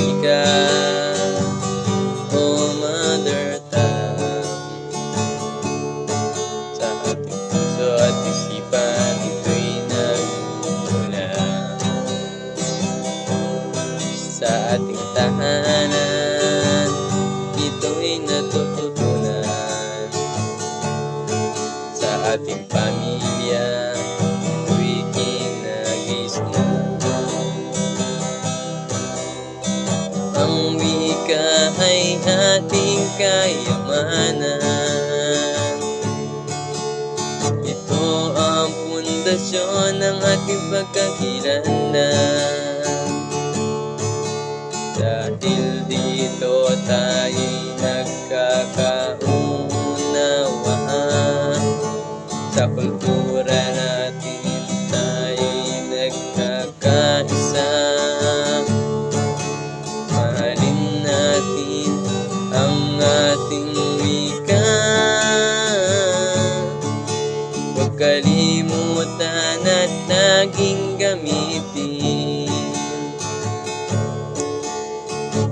wika o mother tongue. Sa ating puso at isipan, ito'y nagmumula. Sa ating tahanan, ito'y natututunan. Sa ating pamilya, ito'y kinagisnan. Ang wika ay ating kayamanan. Ito ang pundasyon ng ating pagkakilanlan. Dahil dito tayo'y nagkakaunawaan. Sa kultura natin tayo'y nagkakaisa. Mahalin natin ang ating wika. Huwag kalimutan at laging gamitin.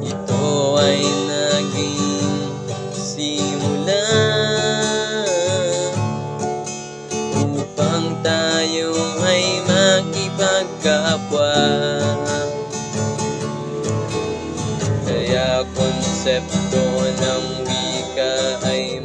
Ito ay naging simula upang tayo ay makipagkapwa. Kaya konsepto ng wika ay